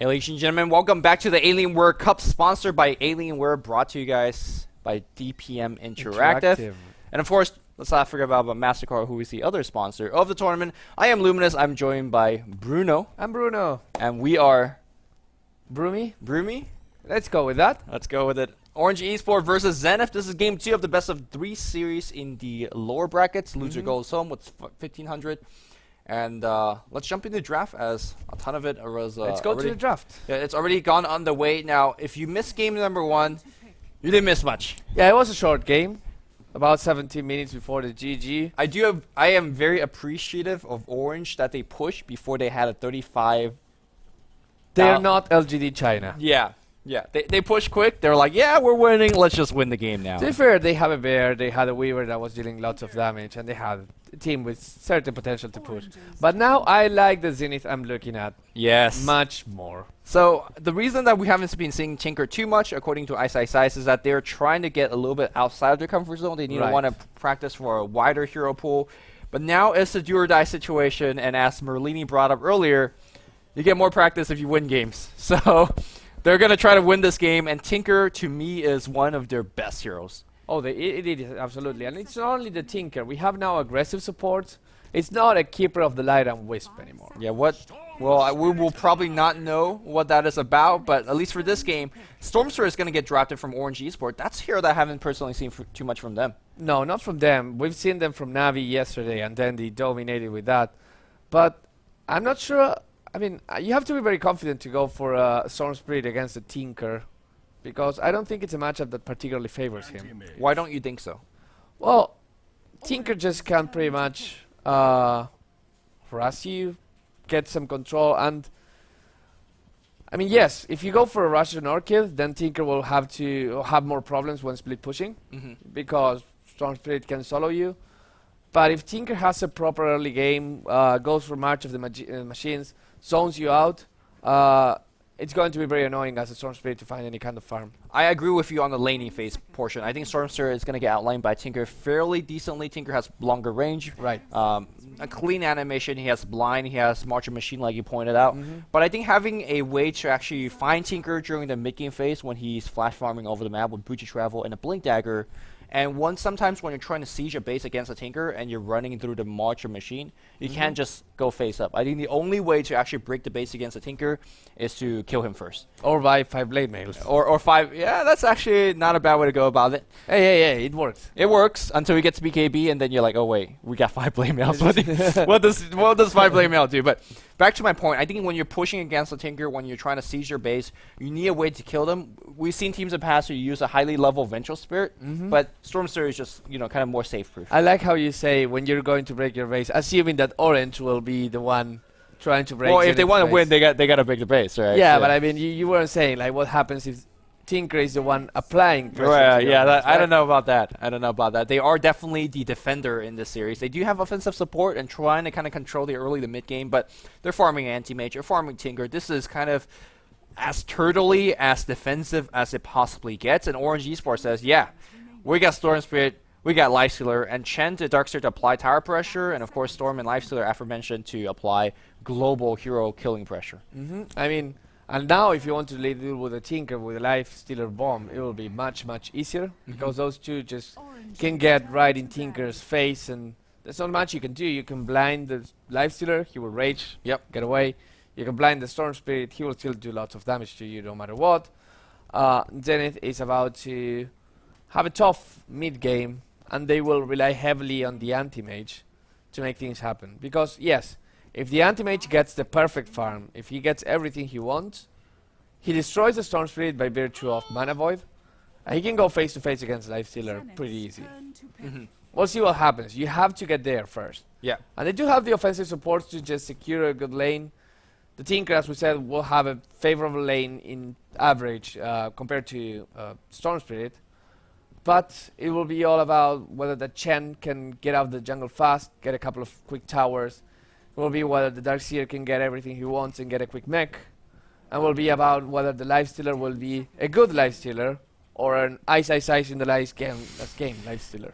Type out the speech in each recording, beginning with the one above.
Hey, ladies and gentlemen, welcome back to the Alienware Cup, sponsored by Alienware, brought to you guys by DPM Interactive. And of course, let's not forget about MasterCard, who is the other sponsor of the tournament. I am Luminous. I'm joined by Bruno. I'm Bruno. And we are... Broomy? Let's go with that. Let's go with it. Orange Esport versus Zenith. This is game 2 of the best of 3 series in the lower brackets. Loser goes home with 1,500. And let's jump into the draft, as a ton of it was let's go to the draft. Yeah, it's already gone on the way. Now, if you missed game number 1, you didn't miss much. Yeah, it was a short game, about 17 minutes before the GG. I am very appreciative of Orange that they pushed before they had a 35. They're not LGD China. Yeah. They pushed quick. They're like, yeah, we're winning. Let's just win the game now. To be fair, they have a bear, they had a weaver that was dealing lots of damage, and they had a team with certain potential to push. But now I like the Zenith I'm looking at. Yes. Much more. So the reason that we haven't been seeing Tinker too much, according to Ice, is that they're trying to get a little bit outside of their comfort zone. They need to want to practice for a wider hero pool. But now it's a do or die situation, and as Merlini brought up earlier, you get more practice if you win games. So they're going to try to win this game, and Tinker, to me, is one of their best heroes. Oh, it is, absolutely. And it's not only the Tinker. We have now aggressive support. It's not a Keeper of the Light and Wisp anymore. Yeah, well, we will probably not know what that is about, but at least for this game, Stormster is going to get drafted from Orange Esport. That's a hero that I haven't personally seen too much from them. No, not from them. We've seen them from Navi yesterday, and then they dominated with that. But I'm not sure. I mean, you have to be very confident to go for a Storm Spirit against a Tinker, because I don't think it's a matchup that particularly favors him. Why don't you think so? Well, Tinker just can pretty much harass you, get some control, and I mean, yes, if you go for a Russian Orchid, then Tinker will have more problems when split pushing, because Storm Spirit can solo you. But if Tinker has a proper early game, goes for March of the Machines, zones you out, it's going to be very annoying as a Storm Spirit to find any kind of farm. I agree with you on the laning phase portion. I think Stormster is going to get outlined by Tinker fairly decently. Tinker has longer range. Right. A clean animation. He has blind. He has March of Machine, like you pointed out. But I think having a way to actually find Tinker during the mid-game phase when he's flash farming over the map with Booty Travel and a Blink Dagger, and sometimes when you're trying to siege a base against a Tinker and you're running through the March of Machine, you can't just go face up. I think the only way to actually break the base against a Tinker is to kill him first. Or buy 5 blade mails. Or 5. Yeah, that's actually not a bad way to go about it. Hey, it works. It works until you get to BKB, and then you're like, oh wait, we got 5 blade mails. what does 5 blade mail do? But back to my point, I think when you're pushing against a Tinker, when you're trying to siege your base, you need a way to kill them. We've seen teams in the past who use a highly level Vengeful Spirit, but Stormster is just, kind of more safe-proof. I like how you say when you're going to break your base, assuming that Orange will be the one trying to break. Well, if they want to win, they got to break the base, right? Yeah, but I mean, you weren't saying like what happens if Tinker is the one applying pressure. Right? I don't know about that. They are definitely the defender in this series. They do have offensive support and trying to kind of control the early to mid game, but they're farming anti-mage, they're farming Tinker. This is kind of as turtley, as defensive as it possibly gets. And Orange Esports says, yeah, we got Storm Spirit, we got Lifestealer, and Chen to Darkseer to apply tower pressure, and of course Storm and Lifestealer aforementioned to apply global hero killing pressure. I mean, and now if you want to deal with a Tinker with a Lifestealer bomb, it will be much, much easier, because those two just can get right in Tinker's face, and there's not much you can do. You can blind the Lifestealer, he will rage, get away. You can blind the Storm Spirit, he will still do lots of damage to you no matter what. Zenith is about to have a tough mid-game, and they will rely heavily on the anti-mage to make things happen. Because, yes, if the anti-mage gets the perfect farm, if he gets everything he wants, he destroys the Storm Spirit by virtue of Mana Void, and he can go face-to-face against Lifestealer pretty easy. We'll see what happens. You have to get there first. Yeah. And they do have the offensive support to just secure a good lane. The Tinker, as we said, will have a favorable lane in average compared to Storm Spirit. But it will be all about whether the Chen can get out of the jungle fast, get a couple of quick towers. It will be whether the Darkseer can get everything he wants and get a quick mech. And will be about whether the Lifestealer will be a good Lifestealer or an Ice in the last game Lifestealer.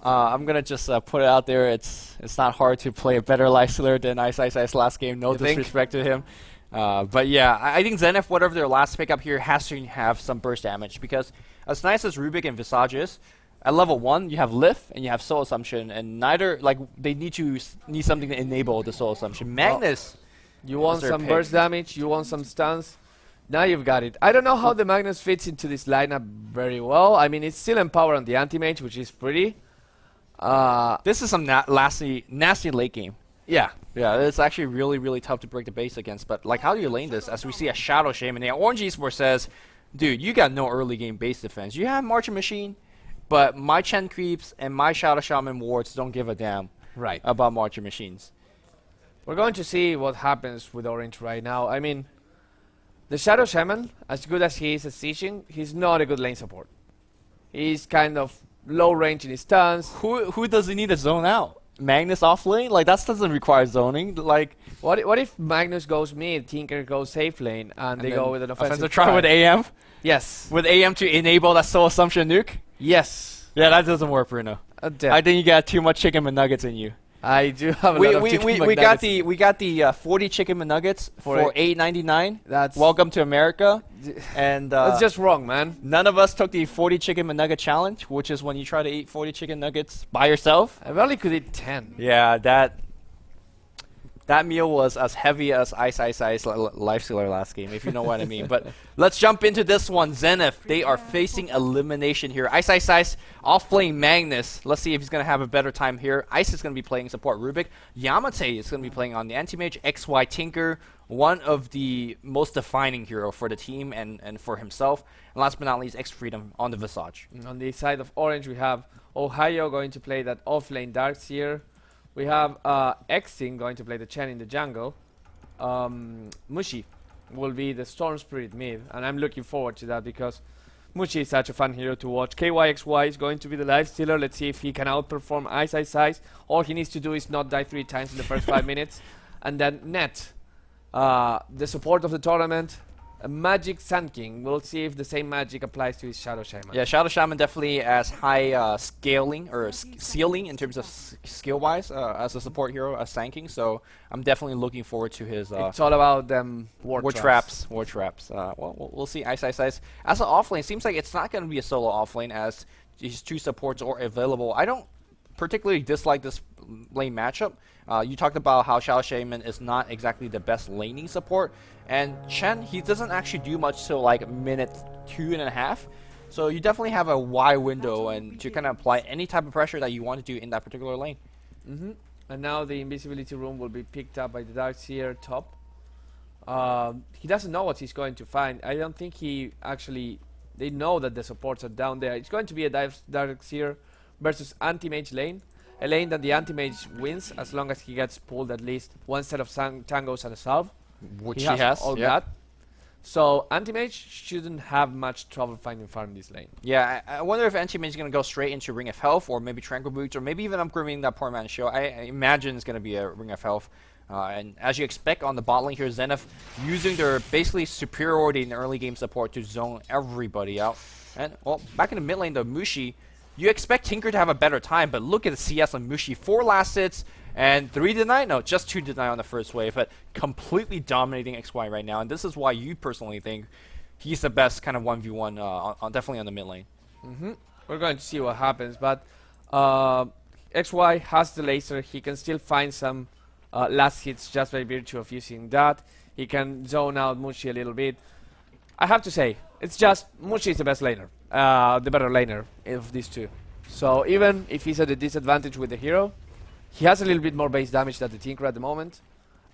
I'm gonna just put it out there. It's not hard to play a better Lifestealer than Ice last game. No disrespect to him. But yeah, I think Zenith, whatever their last pickup here, has to have some burst damage because as nice as Rubik and Visage is, at level 1 you have Lift and you have Soul Assumption, and neither they need something to enable the Soul Assumption. Magnus, you want some burst damage, you want some stuns. Now you've got it. I don't know how the Magnus fits into this lineup very well. I mean, it's still empowered on the anti-mage, which is pretty. This is some nasty late game. Yeah. Yeah, it's actually really tough to break the base against. But like, how do you lane this? As we see a Shadow Shaman, the Orange Esports says, dude, you got no early game base defense. You have Marching Machine, but my Chen creeps and my Shadow Shaman wards don't give a damn about Marching Machines. We're going to see what happens with Orange right now. I mean, the Shadow Shaman, as good as he is at sieging, he's not a good lane support. He's kind of low range in his stance. Who does he need to zone out? Magnus off lane? Like, that doesn't require zoning. Like, what if Magnus goes mid, Tinker goes safe lane, and they go with an offensive try with AM? Yes. With AM to enable that Soul Assumption nuke? Yes. Yeah, that doesn't work, Bruno. I think you got too much chicken McNuggets in you. I do have a lot of chicken McNuggets. We got the 40 chicken McNuggets for $8.99. That's welcome to America. And that's just wrong, man. None of us took the 40 chicken McNugget challenge, which is when you try to eat 40 chicken nuggets by yourself. I barely could eat 10. Yeah, that meal was as heavy as Ice Lifestealer last game, if you know what I mean. But let's jump into this one. Zenith, they are facing elimination here. Ice off playing Magnus. Let's see if he's going to have a better time here. Ice is going to be playing support Rubik. Yamate is going to be playing on the Anti-Mage. XY Tinker, one of the most defining hero for the team and for himself. And last but not least, X Freedom on the Visage. And on the side of Orange, we have Ohio going to play that off-lane Darkseer. We have Xing going to play the Chen in the jungle. Mushi will be the Storm Spirit mid, and I'm looking forward to that because Mushi is such a fun hero to watch. KYXY is going to be the lifestealer. Let's see if he can outperform Ice. All he needs to do is not die 3 times in the first 5 minutes. And then Net, the support of the tournament. A Magic Sand King. We'll see if the same magic applies to his Shadow Shaman. Yeah, Shadow Shaman definitely as high scaling or ceiling in terms of skill-wise as a support hero as Sand King. So I'm definitely looking forward to his. It's all about them war traps. War traps. Well, we'll see. Ice. As an offlane, seems like it's not going to be a solo offlane as these 2 supports are available. I don't particularly dislike this lane matchup. You talked about how Shadow Shaman is not exactly the best laning support. And Chen, he doesn't actually do much till like minute 2.5. So you definitely have a wide window and to kind of apply any type of pressure that you want to do in that particular lane. And now the invisibility room will be picked up by the Darkseer top. He doesn't know what he's going to find. I don't think they know that the supports are down there. It's going to be a Darkseer versus anti-mage lane. A lane that the anti-mage wins as long as he gets pulled at least 1 set of tangos and a salve. Which he has all that. So anti-mage shouldn't have much trouble finding farm in this lane. Yeah, I wonder if anti-mage is going to go straight into Ring of Health or maybe Tranquil Boots or maybe even upgrading that poor man's show. I imagine it's going to be a Ring of Health. And as you expect on the bot lane here, Zenith using their basically superiority in the early game support to zone everybody out. And well, back in the mid lane though, Mushi, you expect Tinker to have a better time, but look at the CS on Mushi. 4 last hits and 3 deny. No, just 2 deny on the first wave, but completely dominating XY right now. And this is why you personally think he's the best kind of 1v1, definitely on the mid lane. We're going to see what happens, but XY has the laser. He can still find some last hits just by virtue of using that. He can zone out Mushi a little bit. I have to say, it's just Mushi is the best laner. The better laner of these 2. So even if he's at a disadvantage with the hero, he has a little bit more base damage than the Tinker at the moment,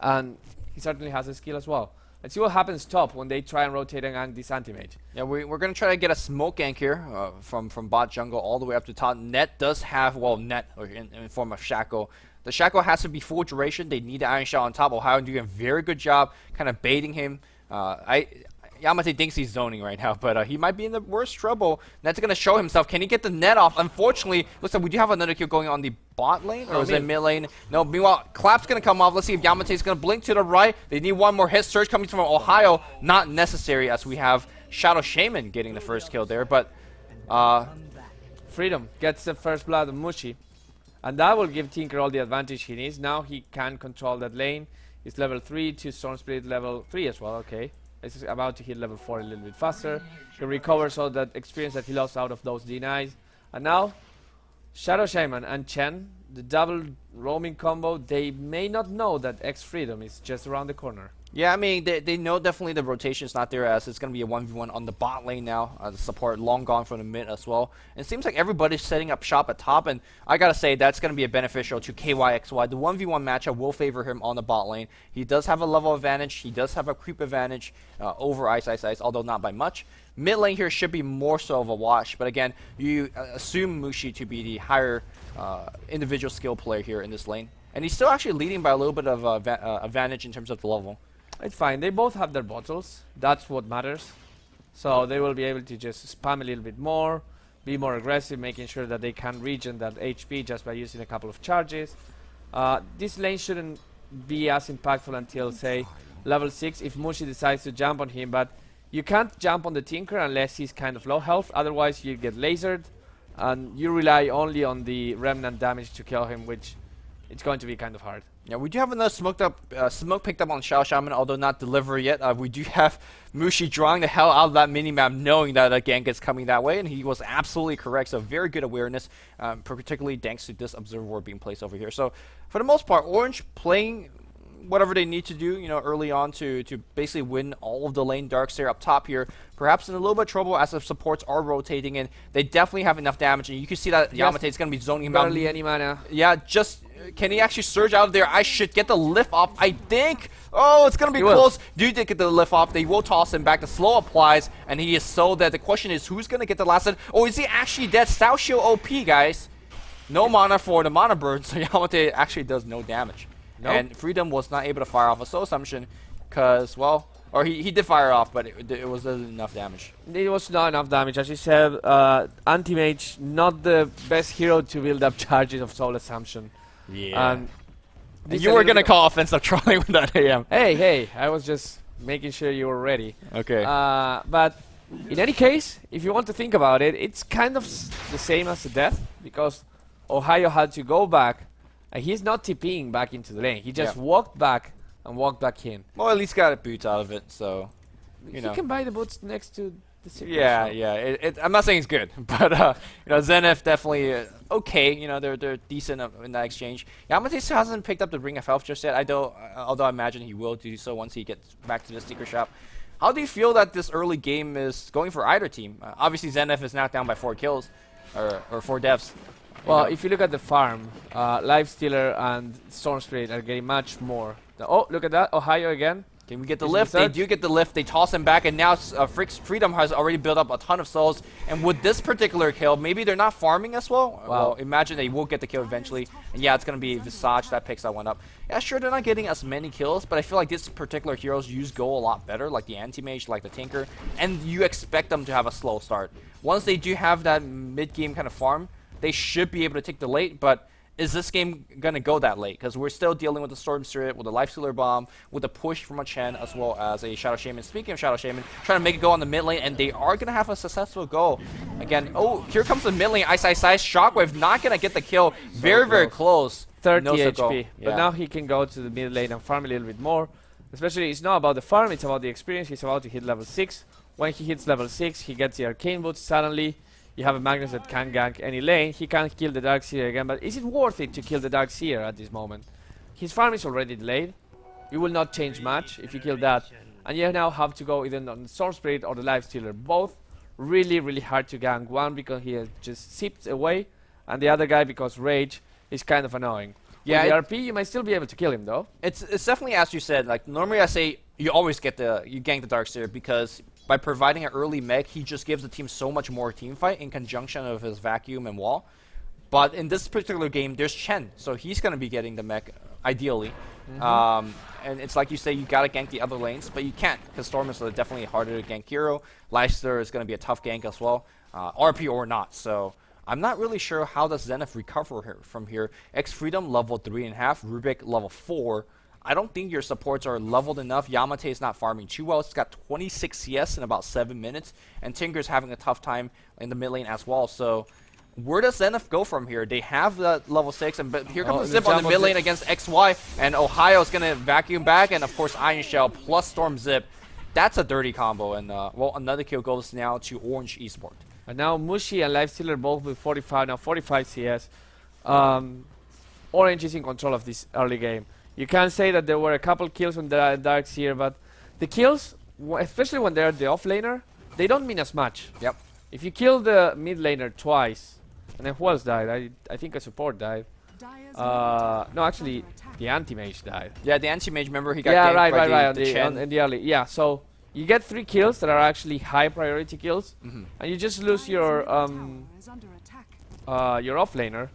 and he certainly has a skill as well. Let's see what happens top when they try and rotate and gank this anti-mage. Yeah, we're going to try to get a smoke gank here from bot jungle all the way up to top. Net does have, well, Net in form of Shackle. The Shackle has to be full duration. They need the Iron Shot on top. Ohio doing a very good job kind of baiting him. Yamate thinks he's zoning right now, but he might be in the worst trouble. Net's going to show himself. Can he get the net off? Unfortunately, looks like we do have another kill going on the bot lane, or is it mid lane? No, meanwhile, Clap's going to come off. Let's see if Yamate's going to blink to the right. They need one more hit. Surge coming from Ohio. Not necessary as we have Shadow Shaman getting the first kill there, but Freedom gets the first blood of Mushi, and that will give Tinker all the advantage he needs. Now he can control that lane. He's level 3 to Storm Spirit level 3 as well, okay. He's about to hit level 4 a little bit faster. He recovers all that experience that he lost out of those denies. And now, Shadow Shaman and Chen, the double roaming combo, they may not know that X Freedom is just around the corner. Yeah, I mean, they know definitely the rotation is not there, as it's going to be a 1v1 on the bot lane now. The support long gone from the mid as well. And it seems like everybody's setting up shop at top, and I got to say, that's going to be a beneficial to KYXY. The 1v1 matchup will favor him on the bot lane. He does have a level advantage. He does have a creep advantage over Ice, although not by much. Mid lane here should be more so of a wash, but again, you assume Mushi to be the higher individual skill player here in this lane. And he's still actually leading by a little bit of advantage in terms of the level. It's fine. They both have their bottles. That's what matters. So they will be able to just spam a little bit more, be more aggressive, making sure that they can regen that HP just by using a couple of charges. This lane shouldn't be as impactful until, say, level 6 if Mushi decides to jump on him. But you can't jump on the Tinker unless he's kind of low health. Otherwise, you get lasered, and you rely only on the Remnant damage to kill him, which it's going to be kind of hard. Yeah, we do have another smoke picked up on Shadow Shaman, although not delivered yet. We do have Mushi drawing the hell out of that minimap, knowing that a gank is coming that way, and he was absolutely correct. So very good awareness, particularly thanks to this observer ward being placed over here. So for the most part, Orange playing whatever they need to do, you know, early on to basically win all of the lane. Darkseer up top here, perhaps in a little bit of trouble as the supports are rotating, and they definitely have enough damage, and you can see that Yamate is going to be zoning him out. Barely any mana. Yeah, just can he actually surge out of there? I should get the lift off, I think. Oh, it's going to be close. Do get the lift off. They will toss him back. The slow applies, and he is so dead. The question is, who's going to get the last hit? Oh, is he actually dead? Stausho OP, guys. No mana for the mana burn, so Yamate actually does no damage. Nope. And Freedom was not able to fire off a soul assumption because, well, or he did fire off, but it wasn't enough damage. It was not enough damage. As you said, Anti-Mage, not the best hero to build up charges of soul assumption. Yeah. You were going to call offensive trolling with that AM. Hey, I was just making sure you were ready. Okay. But in any case, if you want to think about it, it's kind of the same as the death, because Ohio had to go back, and he's not TPing back into the lane. He just walked back and walked back in. Well, at least got a boot out of it, so, you know. You can buy the boots next to the secret Yeah, shop. yeah. I'm not saying it's good, but, you know, Zenith definitely okay. You know, they're decent in that exchange. Yamate still hasn't picked up the Ring of Health just yet, although I imagine he will do so once he gets back to the secret shop. How do you feel that this early game is going for either team? Obviously, Zenith is knocked down by 4 kills, or 4 deaths. Well, if you look at the farm, Lifestealer and Storm Spirit are getting much more. Oh, look at that. Ohio again. Can we get the lift? They do get the lift. They toss him back, and now Freedom has already built up a ton of souls. And with this particular kill, maybe they're not farming as well. Wow. Well, imagine they will get the kill eventually. And yeah, it's going to be Visage that picks that one up. Yeah, sure, they're not getting as many kills, but I feel like this particular heroes use go a lot better, like the Anti-Mage, like the Tinker. And you expect them to have a slow start. Once they do have that mid-game kind of farm, they should be able to take the late, but is this game going to go that late? Because we're still dealing with the Storm Spirit, with a Lifestealer Bomb, with a push from a Chen, as well as a Shadow Shaman. Speaking of Shadow Shaman, trying to make it go on the mid lane, and they are going to have a successful go. Again, oh, here comes the mid lane. Ice. Shockwave not going to get the kill. Very close. 30 no HP. Yeah. But now he can go to the mid lane and farm a little bit more. Especially, it's not about the farm, it's about the experience. He's about to hit level 6. When he hits level 6, he gets the Arcane Boots suddenly. You have a Magnus that can gank any lane. He can't kill the Darkseer again, but is it worth it to kill the Darkseer at this moment? His farm is already delayed. It will not change much if you kill that. And you now have to go either on the Storm Spirit or the Lifestealer. Both really, really hard to gank. One because he has just sipped away, and the other guy because Rage is kind of annoying. Yeah, with the RP, you might still be able to kill him though. It's definitely as you said. Like normally I say you always get you gank the Darkseer because by providing an early mech, he just gives the team so much more team fight in conjunction of his vacuum and wall. But in this particular game, there's Chen, so he's going to be getting the mech ideally. And it's like you say, you got to gank the other lanes, but you can't because Storm is definitely harder to gank hero. Lifestealer is going to be a tough gank as well, RP or not. So I'm not really sure how does Zenith recover from here. X Freedom level 3.5, Rubik level 4. I don't think your supports are leveled enough. Yamate is not farming too well. It's got 26 CS in about 7 minutes. And Tinker's having a tough time in the mid lane as well. So where does Zenith go from here? They have the level 6, and but here comes the the Zip on the jump mid on lane Zip. against XY, and Ohio's gonna vacuum back, and of course Iron Shell plus Storm Zip. That's a dirty combo, and well, another kill goes now to Orange Esport. And now Mushi and Lifestealer both with 45, now 45 CS. Orange is in control of this early game. You can say that there were a couple kills on the Darks here, but the kills, especially when they're the offlaner, they don't mean as much. Yep. If you kill the mid laner twice, and then who else died? I think a support died. No, actually, the anti-mage died. Yeah, the anti-mage, remember, he got Yeah, ganked by right. the Chen. In the early, yeah. So you get 3 kills that are actually high priority kills, and you just lose your offlaner.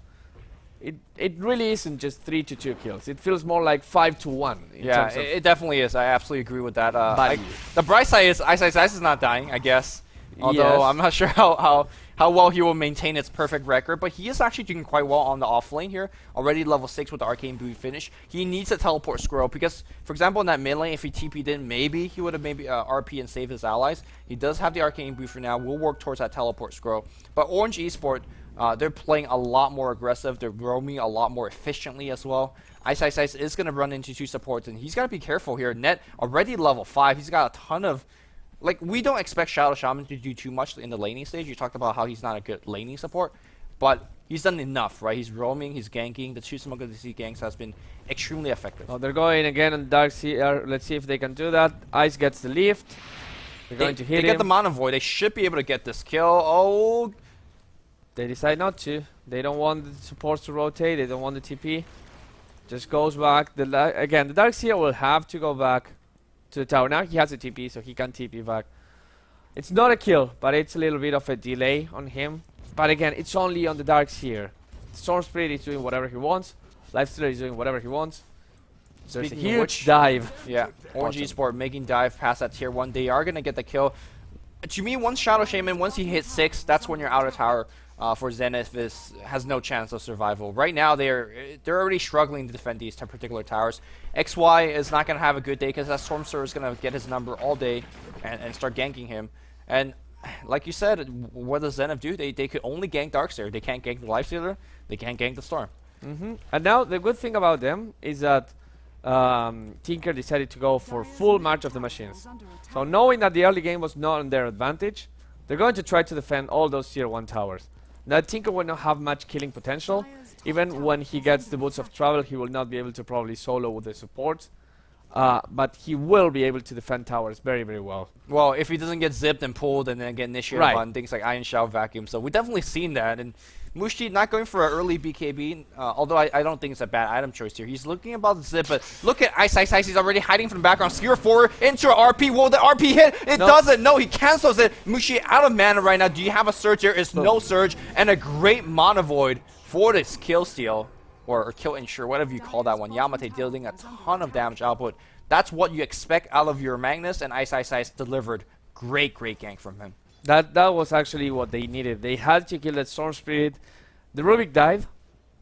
It really isn't just 3 to 2 kills. It feels more like 5 to 1. Yeah, it definitely is. I absolutely agree with that. Value. The bright side is Ice is not dying, I guess. Although Yes. I'm not sure how well he will maintain its perfect record, but he is actually doing quite well on the off lane here. Already level 6 with the Arcane Boot finish. He needs to teleport Scroll because, for example, in that mid lane, if he TP'd in, maybe he would have RP and saved his allies. He does have the Arcane Boot for now. We'll work towards that teleport Scroll. But Orange Esport, they're playing a lot more aggressive. They're roaming a lot more efficiently as well. Ice is going to run into 2 supports, and he's got to be careful here. Net already level 5. He's got a ton of... Like, we don't expect Shadow Shaman to do too much in the laning stage. You talked about how he's not a good laning support, but he's done enough, right? He's roaming, he's ganking. The 2 Smoke of the Sea ganks has been extremely effective. Oh, they're going again on Dark Sea. Let's see if they can do that. Ice gets the lift. They're going to hit They him. get the Mana Void. They should be able to get this kill. Oh, They decide not to. They don't want the supports to rotate. They don't want the TP. Just goes back. Again, the Darkseer will have to go back to the tower. Now he has a TP, so he can TP back. It's not a kill, but it's a little bit of a delay on him. But again, it's only on the Darkseer. Storm Spirit is doing whatever he wants. Lifestealer is doing whatever he wants. There's a Speaking of huge which- dive. yeah. Orange Esport making dive past that tier 1. They are going to get the kill. To me, once Shadow Shaman, once he hits 6, that's when your outer tower for Zenith has no chance of survival. Right now, they're already struggling to defend these 10 particular towers. XY is not going to have a good day because that Stormstar is going to get his number all day and start ganking him. And like you said, what does Zenith do? They could only gank Darkseer. They can't gank the Lifestealer. They can't gank the Storm. And now the good thing about them is that Tinker decided to go for full March of the Machines. So knowing that the early game was not on their advantage, they're going to try to defend all those tier 1 towers. Now Tinker will not have much killing potential. Even when he gets the Boots of Travel, he will not be able to probably solo with the support. But he will be able to defend towers very, very well. Well, if he doesn't get zipped and pulled and then get initiated Right. on things like Iron Shell Vacuum. So we've definitely seen that. And Mushi not going for an early BKB, although I don't think it's a bad item choice here. He's looking about the zip, but look at Ice. He's already hiding from the background. Skewer forward into an RP. Will the RP hit? It No. doesn't. No, he cancels it. Mushi out of mana right now. Do you have a surge here? It's no surge. And a great Mana Void for this kill steal. Or kill ensure, whatever you call that one. Yamate dealing a ton of damage output. That's what you expect out of your Magnus, and Ice delivered great gank from him. That was actually what they needed. They had to kill that Storm Spirit. The Rubik died,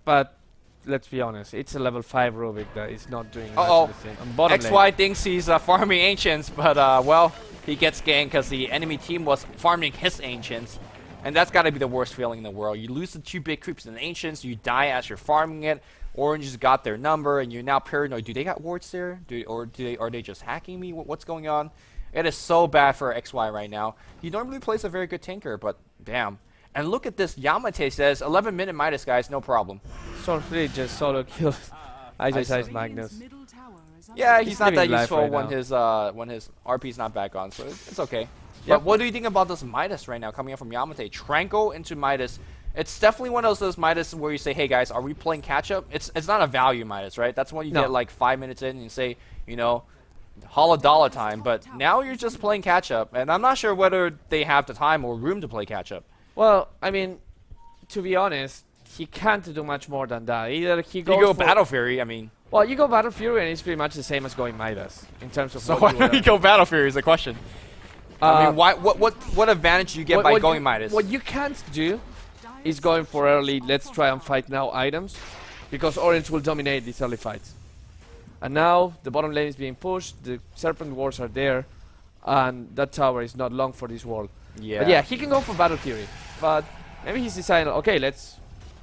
but let's be honest, it's a level 5 Rubik that is not doing much of the thing. On bottom lane. XY thinks he's farming Ancients, but well, he gets ganked because the enemy team was farming his Ancients. And that's got to be the worst feeling in the world. You lose the 2 big creeps in Ancients, you die as you're farming it. Orange has got their number, and you're now paranoid. Do they got wards there? Are they just hacking me? What's going on? It is so bad for XY right now. He normally plays a very good tanker, but damn. And look at this. Yamate says 11-minute Midas, guys, no problem. Storm Spirit just solo kills Ice Magnus. Yeah, he's not that living life useful right when now. his RP's not back on, so it's okay. Yep. But what do you think about this Midas right now coming up from Yamate? Tranquil into Midas. It's definitely one of those Midas where you say, hey guys, are we playing catch up? It's not a value Midas, right? That's when you No. get like 5 minutes in and you say, you know, holla dollar time. But now you're just playing catch up, and I'm not sure whether they have the time or room to play catch up. Well, I mean, to be honest, he can't do much more than that. Either he You goes go for Battle Fury, I mean. Well, you go Battle Fury, and it's pretty much the same as going Midas in terms of. So what why you don't you would go Battle Fury is the question. I mean, why? What advantage do you get by going Midas? What you can't do is going for early, let's try and fight now items, because Orange will dominate these early fights. And now the bottom lane is being pushed, the Serpent Wards are there, and that tower is not long for this world. Yeah. But yeah, he can go for Battle Fury, but Maybe he's deciding, okay, let's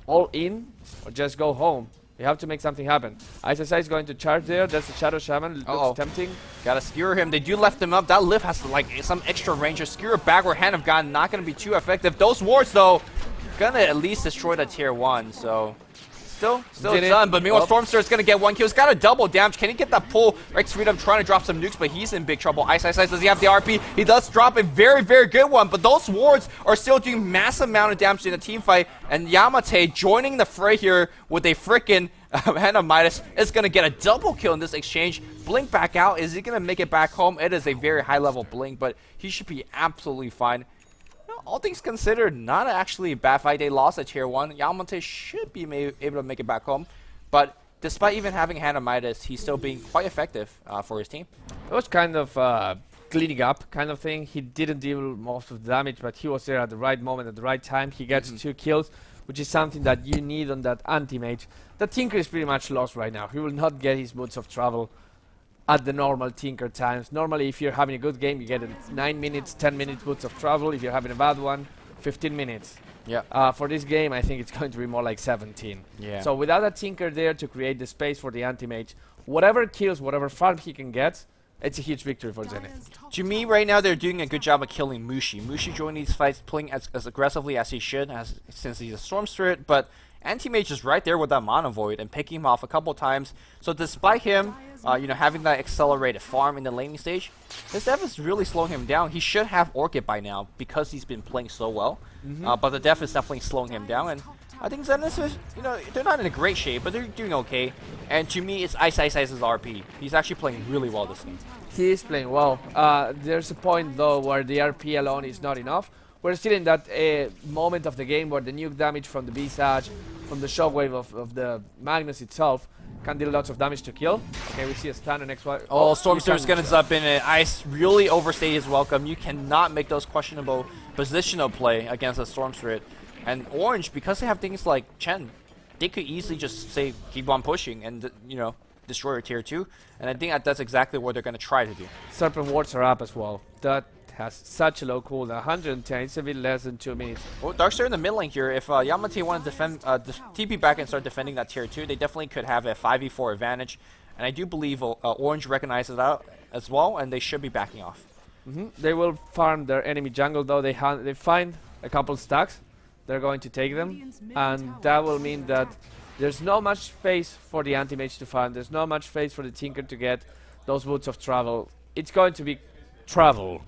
all in or just go home. We have to make something happen. ISSI is going to charge there. That's the Shadow Shaman. Looks tempting. Gotta skewer him. They do left him up. That lift has like some extra range. A skewer backward Hand of God not gonna be too effective. Those wards though, gonna at least destroy the tier 1. So still done. But meanwhile, Stormster is gonna get 1 kill. He's got a double damage. Can he get that pull? Rex Freedom trying to drop some nukes, but he's in big trouble. Ice, does he have the RP? He does drop a very, very good one, but those wards are still doing massive amount of damage in the team fight. And Yamate joining the fray here with a freaking Hand of Midas is gonna get a double kill in this exchange. Blink back out. Is he gonna make it back home? It is a very high level blink, but he should be absolutely fine. All things considered, not actually a bad fight. They lost at tier 1. Yamate should be able to make it back home. But despite even having Hand of Midas, he's still being quite effective for his team. It was kind of cleaning up kind of thing. He didn't deal most of the damage, but he was there at the right moment, at the right time. He gets 2 kills, which is something that you need on that anti-mage. The Tinker is pretty much lost right now. He will not get his boots of travel at the normal Tinker times. Normally, if you're having a good game, you get a 9 minutes, 10 minutes boots of travel. If you're having a bad one, 15 minutes. Yeah. For this game, I think it's going to be more like 17. Yeah. So without a Tinker there to create the space for the anti-mage, whatever kills, whatever farm he can get, it's a huge victory for Zenith. To me, right now, they're doing a good job of killing Mushi. Mushi joining these fights, playing as aggressively as he should, since he's a Storm Spirit, but Anti-Mage is right there with that Mono Void and picking him off a couple times. So despite him, having that accelerated farm in the laning stage, his death is really slowing him down. He should have Orchid by now because he's been playing so well. But the death is definitely slowing him down. And I think Zenith is, they're not in a great shape, but they're doing okay. And to me, it's Ice's RP. He's actually playing really well this game. He is playing well. There's a point, though, where the RP alone is not enough. We're still in that moment of the game where the nuke damage from the Visage, from the shockwave of the Magnus itself, can deal lots of damage to kill. Okay, we see a stun on X1. Oh, Stormster's gonna jump in it. Ice really overstayed his welcome. You cannot make those questionable positional play against a Storm Spirit. And Orange, because they have things like Chen, they could easily just say, keep on pushing and, destroy your tier 2. And I think that's exactly what they're gonna try to do. Serpent wards are up as well. That has such a low cooldown, 110, it's a bit less than 2 minutes. Well, Darkster in the mid lane here. If Yamate want to defend, TP back and start defending that tier 2, they definitely could have a 5v4 advantage. And I do believe Orange recognizes that as well, and they should be backing off. They will farm their enemy jungle, though. They find a couple stacks. They're going to take them, and that will mean that there's not much space for the anti-mage to farm. There's not much space for the Tinker to get those boots of travel. It's going to be travel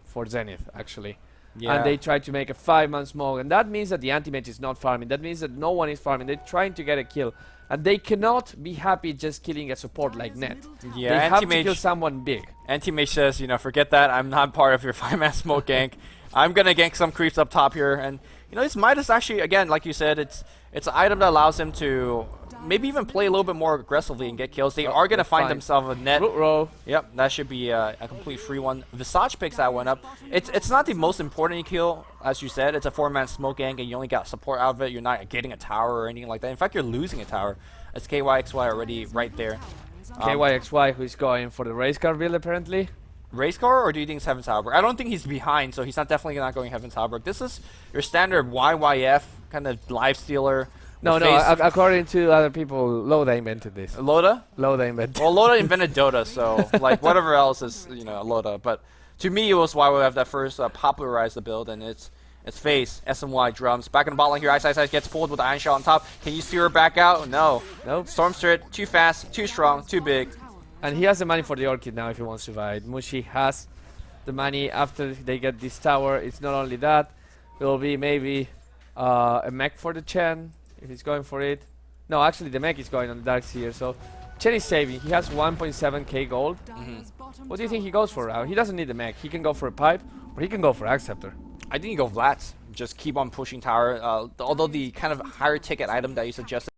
for Zenith, actually. Yeah. And they try to make a 5-man smoke, and that means that the anti-mage is not farming. That means that no one is farming. They're trying to get a kill, and they cannot be happy just killing a support like Net. Yeah, they have to kill someone big. Anti-mage says, forget that. I'm not part of your 5-man smoke gank. I'm gonna gank some creeps up top here, and this Midas actually, again, like you said, it's an item that allows him to maybe even play a little bit more aggressively and get kills. They are going to find themselves a net. Root row. Yep, that should be a complete free one. Visage picks that one up. It's not the most important kill, as you said. It's a 4-man smoke gank, and you only got support out of it. You're not getting a tower or anything like that. In fact, you're losing a tower. It's KYXY already right there. KYXY, who's going for the race car build, apparently. Race car, or do you think it's Heaven's Halberg? I don't think he's behind, so he's definitely not going Heaven's Halberg. This is your standard YYF kind of life stealer. No, according to other people, Loda invented this. Loda? Loda invented. Well, Loda invented Dota, so whatever else is Loda. But to me, it was YYF that first popularized the build, and it's face SMY drums. Back in the bot lane here, Ice gets pulled with the Iron Shot on top. Can you steer her back out? No. Nope. Stormstrict, too fast, too strong, too big. And he has the money for the Orchid now if he wants to buy it. Mushi has the money after they get this tower. It's not only that. It will be maybe a mech for the Chen if he's going for it. No, actually the mech is going on the Dark Seer. So Chen is saving. He has 1.7k gold. What do you think he goes for? He doesn't need the mech. He can go for a pipe or he can go for Acceptor. I think you go Vlats. Just keep on pushing tower. Although the kind of higher ticket item that you suggested.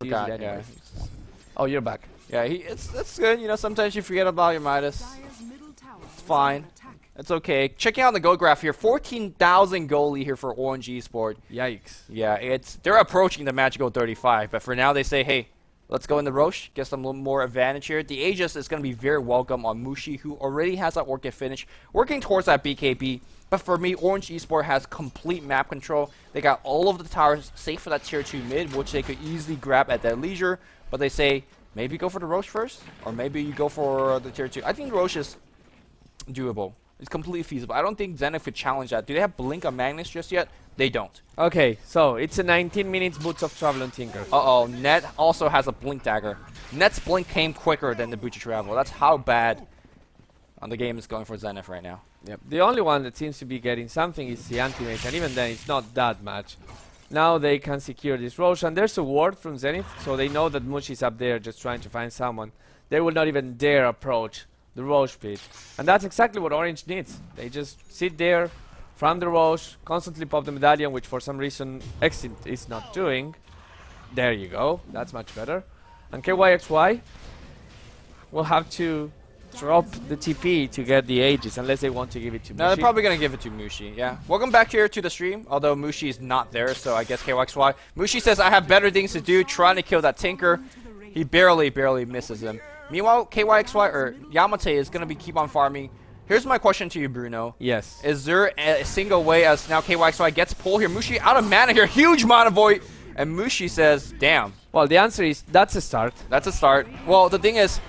Oh, you're back. Yeah, it's good. Sometimes you forget about your Midas. It's fine. It's okay. Checking out the gold graph here. 14,000 gold lead here for Orange Esport. Yikes. Yeah, they're approaching the magical 35, but for now they say, hey, let's go in the Roche, get some little more advantage here. The Aegis is going to be very welcome on Mushi, who already has that Orchid finish, working towards that BKB. But for me, Orange Esport has complete map control. They got all of the towers safe for that tier 2 mid, which they could easily grab at their leisure. But they say, maybe go for the Roche first, or maybe you go for the tier 2. I think Roche is doable. It's completely feasible. I don't think Zenith could challenge that. Do they have Blink on Magnus just yet? They don't. Okay, so it's a 19 minutes boots of travel on Tinker. Uh-oh, Net also has a Blink dagger. Net's Blink came quicker than the Boots of Travel. That's how bad the game is going for Zenith right now. Yep. The only one that seems to be getting something is the Anti-Mage, and even then it's not that much. Now they can secure this Roshan. There's a ward from Zenith, so they know that Mush is up there just trying to find someone. They will not even dare approach the Roche pit. And that's exactly what Orange needs. They just sit there from the Roche, constantly pop the medallion, which for some reason Exit is not doing. There you go. That's much better. And KYXY will have to drop the TP to get the Aegis, unless they want to give it to Mushi. No, they're probably going to give it to Mushi, yeah. Welcome back here to the stream, although Mushi is not there, so I guess KYXY. Mushi says, I have better things to do, trying to kill that Tinker. He barely misses him. Meanwhile, KYXY, or Yamate, is going to keep on farming. Here's my question to you, Bruno. Yes. Is there a single way as now KYXY gets pulled here? Mushi out of mana here, huge mana void. And Mushi says, damn. Well, the answer is, that's a start. That's a start. Well, the thing is,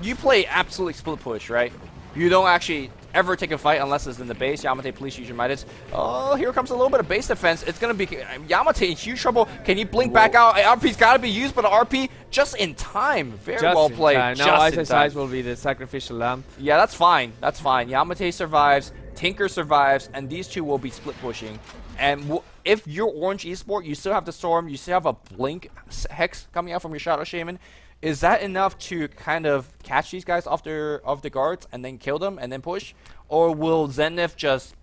you play absolute split push, right? You don't actually ever take a fight unless it's in the base. Yamate, please use your Midas. Oh, here comes a little bit of base defense. It's going to be Yamate in huge trouble. Can he blink back out? RP's got to be used, but the RP just in time. Very Just well played. Now ISIS will be the sacrificial lamb. Yeah, that's fine. That's fine. Yamate survives. Tinker survives. And these two will be split pushing. And if you're Orange Esport, you still have the Storm. You still have a Blink Hex coming out from your Shadow Shaman. Is that enough to kind of catch these guys off the guards and then kill them and then push? Or will Zenith just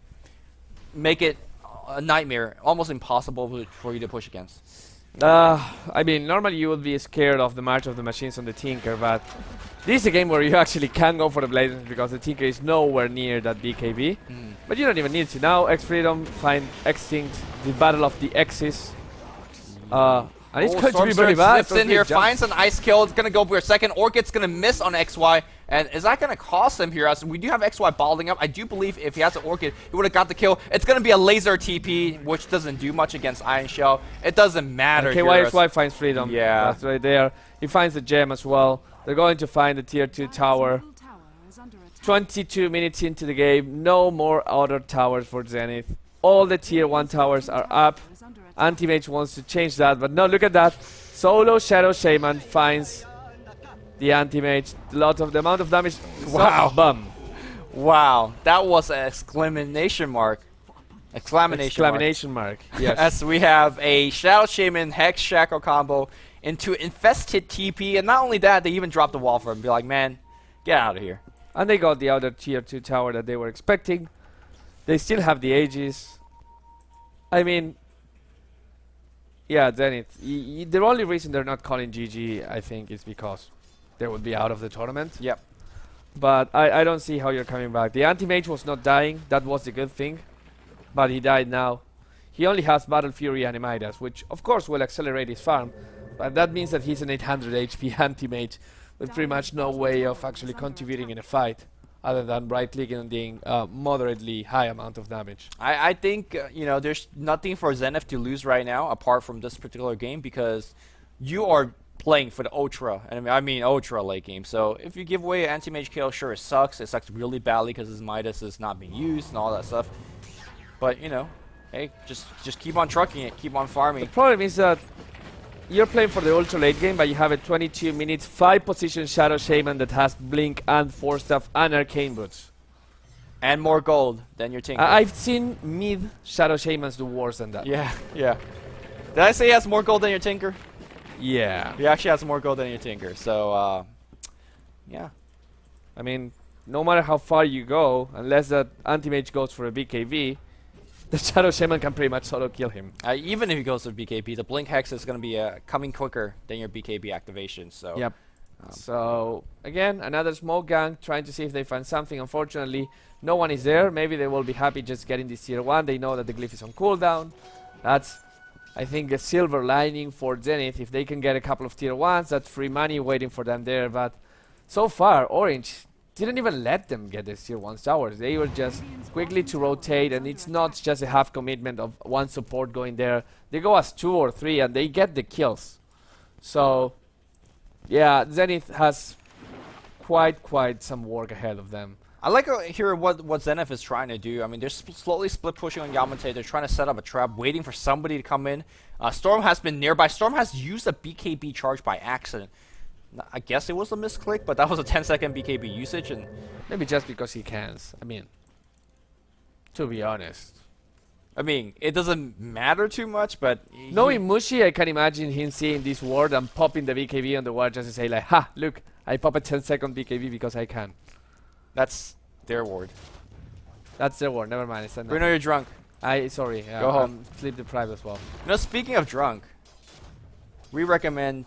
make it a nightmare, almost impossible for you to push against? I mean, normally you would be scared of the March of the Machines on the Tinker, but this is a game where you actually can go for the Blazers because the Tinker is nowhere near that BKB. But you don't even need to. Now, X-Freedom find Extinct, the Battle of the X's. And it's going to be very bad. Slips in here, finds an ice kill. It's going to go for a second. Orchid's going to miss on XY. And is that going to cost him here? As we do have XY balding up. I do believe if he has an Orchid, he would have got the kill. It's going to be a laser TP, which doesn't do much against Iron Shell. It doesn't matter. KYXY finds Freedom. Yeah. That's right there. He finds the gem as well. They're going to find the tier 2 tower. 22 minutes into the game. No more other towers for Zenith. All the tier 1 towers are up. Anti-Mage wants to change that, but no, look at that. Solo Shadow Shaman finds the Anti-Mage. The amount of damage. Wow. Bum. Wow. That was an exclamation mark. Exclamation mark. Yes. As we have a Shadow Shaman Hex Shackle combo into Infested TP, and not only that, they even dropped the wall for him. Be like, man, get out of here. And they got the other tier 2 tower that they were expecting. They still have the Aegis. I mean, yeah, Zenith. The only reason they're not calling GG, I think, is because they would be out of the tournament. Yep. But I don't see how you're coming back. The Anti-Mage was not dying. That was the good thing. But he died now. He only has Battle Fury and Midas, which of course will accelerate his farm. But that means that he's an 800 HP Anti-Mage with pretty much no way of actually contributing in a fight, other than right-clicking and doing moderately high amount of damage. I think, you know, there's nothing for Zenith to lose right now apart from this particular game because you are playing for the Ultra, and I mean Ultra late game. So if you give away an Anti-Mage kill, sure, it sucks. It sucks really badly because his Midas is not being used and all that stuff. But, you know, hey, just keep on trucking it, keep on farming. The problem is that you're playing for the ultra late game, but you have a 22 minutes 5 position Shadow Shaman that has Blink and Force Staff and Arcane Boots. And more gold than your Tinker. I've seen mid Shadow Shamans do worse than that. Yeah, yeah. Did I say he has more gold than your Tinker? Yeah. He actually has more gold than your Tinker, so, yeah. I mean, no matter how far you go, unless that Anti-Mage goes for a BKB, the Shadow Shaman can pretty much solo kill him. Even if he goes to BKB, the Blink Hex is going to be coming quicker than your BKB activation. So. Yep. So, again, another small gang trying to see if they find something. Unfortunately, no one is there. Maybe they will be happy just getting this tier 1. They know that the glyph is on cooldown. That's, I think, a silver lining for Zenith. If they can get a couple of tier 1s, that's free money waiting for them there. But so far, Orange didn't even let them get the tier 1 towers. They were just quickly to rotate, and it's not just a half commitment of one support going there. They go as 2 or 3 and they get the kills. So yeah, Zenith has quite some work ahead of them. I like here what Zenith is trying to do. I mean, they're slowly split pushing on Yamate. They're trying to set up a trap, waiting for somebody to come in. Storm has been nearby. Storm has used a BKB charge by accident. I guess it was a misclick, but that was a 10-second BKB usage, and Maybe just because he can. I mean, to be honest. I mean, it doesn't matter too much, but Knowing Mushi, I can imagine him seeing this ward and popping the BKB on the ward just to say like, ha, look, I pop a 10-second BKB because I can. that's their ward. That's the word. Never mind. It's Bruno, you're drunk. Sorry. Go home. I'm sleep deprived as well. You know, speaking of drunk, we recommend.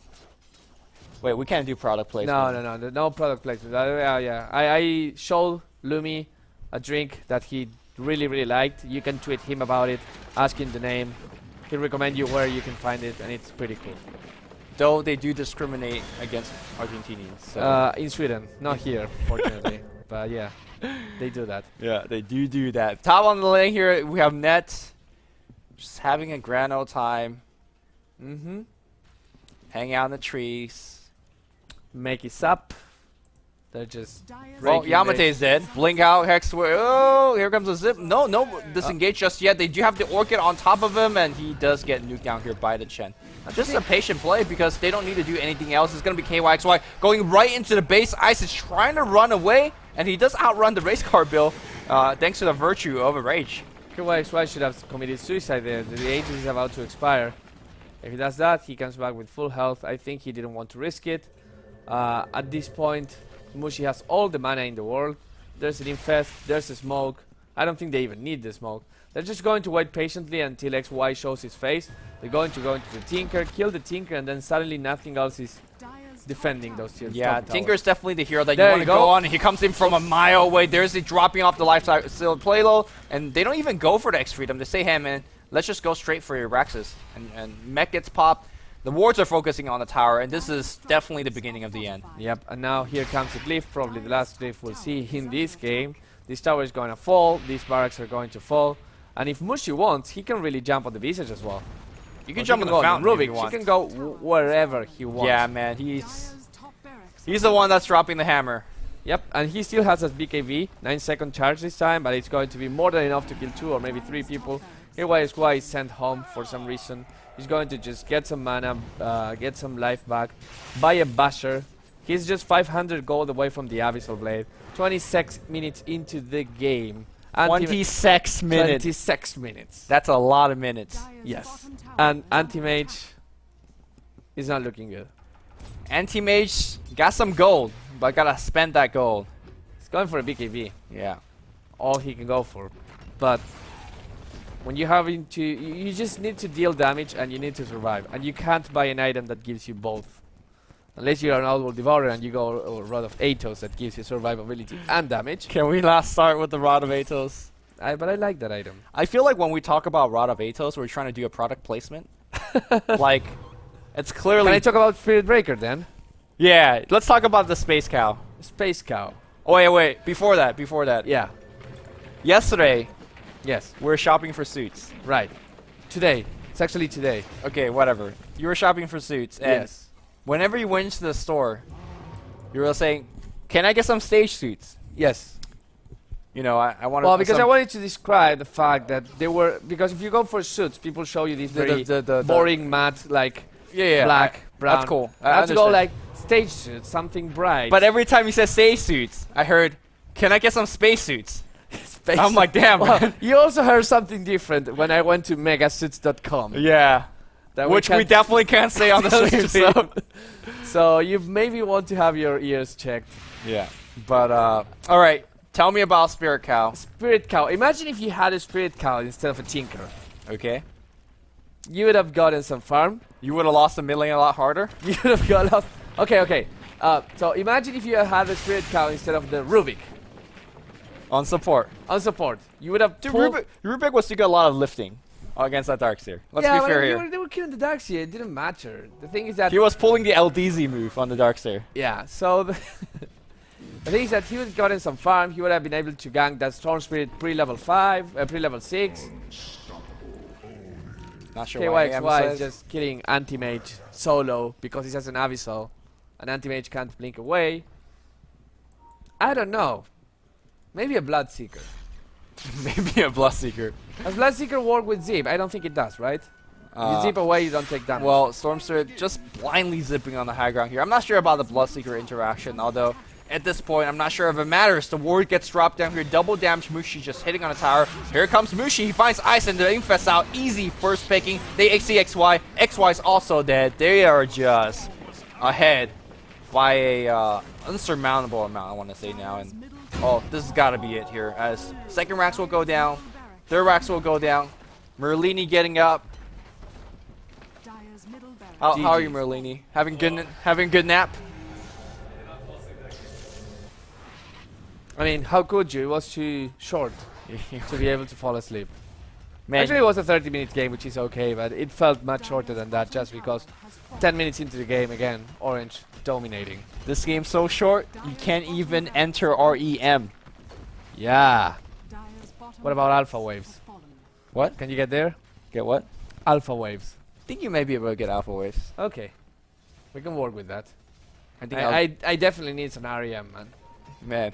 Wait, we can't do product placement. No product placement. Yeah. I showed Lumi a drink that he really liked. You can tweet him about it, ask him the name. He'll recommend you where you can find it, and it's pretty cool. Though they do discriminate against Argentinians. So. In Sweden, not here, fortunately. But yeah, they do that. Yeah, they do that. Top on the lane here, we have Net. Just having a grand old time. Mm-hmm. Hanging out in the trees. Make it up. They're just. Well, breaking Yamate base. is dead. Blink out, Hex. Oh, here comes a zip. No, disengage just yet. They do have the Orchid on top of him, and he does get nuked down here by the Chen. Just a patient play because they don't need to do anything else. It's going to be KYXY going right into the base. Ice is trying to run away, and he does outrun the race car bill thanks to the virtue of a rage. KYXY should have committed suicide there. The agent is about to expire. If he does that, he comes back with full health. I think he didn't want to risk it. At this point, Mushi has all the mana in the world. There's an infest, there's a smoke. I don't think they even need the smoke. They're just going to wait patiently until XY shows his face. They're going to go into the Tinker, kill the Tinker, and then suddenly nothing else is defending those tiers. Yeah, Tinker's definitely the hero that There you want you to go go. on. And he comes in from a mile away. There's the dropping off the lifestyle still play low, and they don't even go for the X Freedom. They say, hey man, let's just go straight for your Raxus. And Mech gets popped. The wards are focusing on the tower, and this is definitely the beginning of the end. Yep, and now here comes the glyph, probably the last glyph we'll see in this game. This tower is going to fall, these barracks are going to fall, and if Mushi wants, he can really jump on the Visage as well. You can jump on the fountain if you Rubik, want. he can go wherever he wants. Yeah, man, he's the one that's dropping the hammer. Yep, and he still has his BKB, 9-second charge this time, but it's going to be more than enough to kill 2 or maybe 3 people. Here YSY is sent home for some reason. He's going to just get some mana, get some life back, buy a Basher. He's just 500 gold away from the Abyssal Blade. 26 minutes into the game. 26 minutes. 26 minutes. That's a lot of minutes. Yes. And Anti-Mage is not looking good. Anti-Mage got some gold, but gotta spend that gold. He's going for a BKB. Yeah. All he can go for. But when you have into, you just need to deal damage and you need to survive. And you can't buy an item that gives you both. Unless you're an Outworld Devourer and you go a Rod of Atos that gives you survivability and damage. Can we last start with the Rod of Atos? But I like that item. I feel like when we talk about Rod of Atos, we're trying to do a product placement. Like, it's clearly... Can I talk about Spirit Breaker then? Yeah, let's talk about the Space Cow. Space Cow. Oh, wait. Before that. Yeah. Yesterday, Yes. we were shopping for suits. Right. Today. It's actually today. Okay, whatever. You were shopping for suits, and Yes. whenever you went into the store, you were saying, can I get some stage suits? Yes. You know, I wanted... Well, because some I wanted to describe the fact that they were... Because if you go for suits, people show you these very boring matte, like yeah, black, brown. That's cool. I have to go like stage suits, something bright. But every time you said stage suits, I heard, can I get some space suits? Space I'm like, damn, well, man. you also heard something different when I went to megasuits.com. Yeah. That Which we definitely can't say on the stream. So. So you maybe want to have your ears checked. Yeah. But, alright. Tell me about Spirit Cow. Spirit Cow. Imagine if you had a Spirit Cow instead of a Tinker. Okay. You would have gotten some farm. You would have lost a million a lot harder. You would have got lost. Okay. So imagine if you had a Spirit Cow instead of the Rubik. On support. On support. You would have Dude, pulled... Rubik was doing a lot of lifting against that Darkseer. Let's be fair here. They were killing the Darkseer. It didn't matter. The thing is that... He was pulling the LDZ move on the Darkseer. Yeah, so... The thing is that he would have gotten some farm, he would have been able to gank that Storm Spirit pre-level 5, pre-level 6. Not sure why KYXY is just killing anti-mage solo because he has an Abyssal. An anti-mage can't blink away. I don't know. Maybe a Bloodseeker. Maybe a Bloodseeker. Does Bloodseeker work with Zip? I don't think it does, right? You zip away, you don't take damage. Well, Stormster just blindly zipping on the high ground here. I'm not sure about the Bloodseeker interaction, although at this point, I'm not sure if it matters. The ward gets dropped down here. Double damage. Mushi just hitting on a tower. Here comes Mushi. He finds Ice and the Infest out. Easy first picking. They see XY. XY's also dead. They are just ahead by a unsurmountable amount, I want to say now. And oh, this has got to be it here. As second racks will go down. Third racks will go down. Merlini getting up. How are you, Merlini? Having good nap? I mean, how could you? It was too short to be able to fall asleep. Man. Actually, it was a 30-minute game, which is okay, but it felt much shorter than that just because 10 minutes into the game, again, Orange dominating. This game's so short, you can't even enter REM. Yeah. What about alpha waves? What? Can you get there? Get what? Alpha waves. I think you may be able to get alpha waves. Okay. We can work with that. I think I definitely need some REM, man. Man.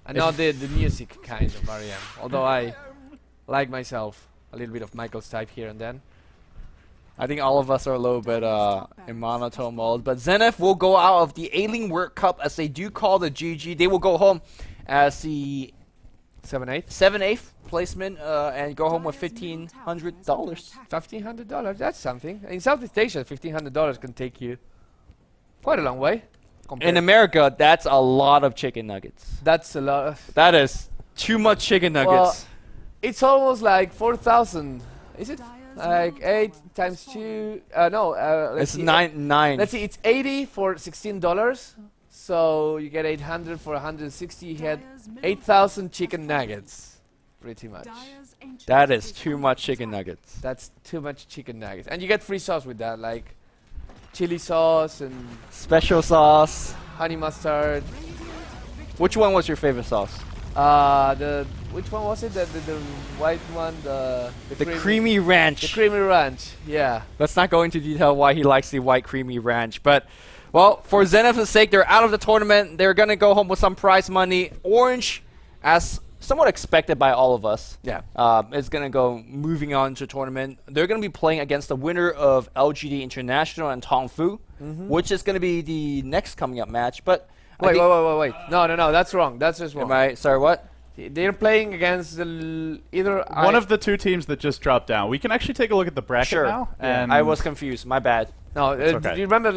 And not the music kind of REM. Although I like myself a little bit of Michael's type here and then. I think all of us are a little bit in monotone mode. But Zenith will go out of the Alienware Cup as they do call the GG. They will go home as the 7/8? 7/8 placement and go home with $1,500. $1,500, that's something. In Southeast Asia, $1,500 can take you quite a long way. In America, that's a lot of chicken nuggets. That's a lot. That is too much chicken nuggets. Well, it's almost like 4,000. Is it? Like 8 times 2. No. It's nine. Let's see. It's 80 for $16. So you get 800 for 160. You had 8,000 chicken nuggets. Pretty much. That is too much chicken nuggets. That's too much chicken nuggets. And you get free sauce with that, like chili sauce and special sauce, honey mustard. Which one was your favorite sauce? Which one was it? The white one, the creamy ranch. The creamy ranch. Yeah. Let's not go into detail why he likes the white creamy ranch, but well, for Zenith's sake, they're out of the tournament. They're gonna go home with some prize money. Orange, as somewhat expected by all of us, is gonna go moving on to tournament. They're gonna be playing against the winner of LGD International and Tongfu, which is gonna be the next coming up match. But wait. No, that's wrong. That's just wrong. Sorry, what? They're playing against either one of the two teams that just dropped down. We can actually take a look at the bracket now. Yeah. I was confused. My bad. No, do you remember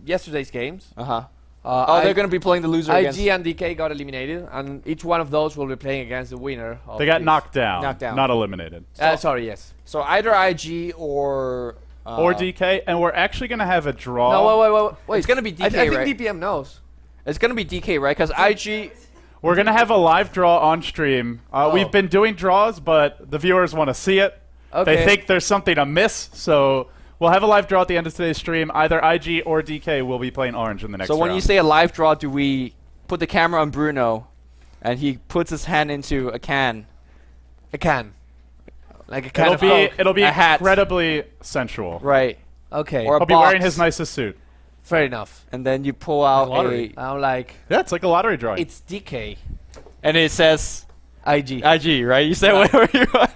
yesterday's games? They're going to be playing the loser against... IG and DK got eliminated, and each one of those will be playing against the winner. They got knocked down, not eliminated. Sorry, yes. So either IG or DK, and we're actually going to have a draw. No, wait. It's going to be DK, I think right? DPM knows. It's going to be DK, right? Because IG... We're going to have a live draw on stream. We've been doing draws, but the viewers want to see it. Okay. They think there's something amiss, so... We'll have a live draw at the end of today's stream. Either IG or DK will be playing Orange in the next round. So when you say a live draw, do we put the camera on Bruno and he puts his hand into a can? A can. Like a can of Coke. It'll be a hat. incredibly sensual. Right. Okay. Or He'll be wearing his nicest suit. Fair enough. And then you pull out I'm like... Yeah, it's like a lottery drawing. It's DK. And it says... IG, right? You said whatever you want.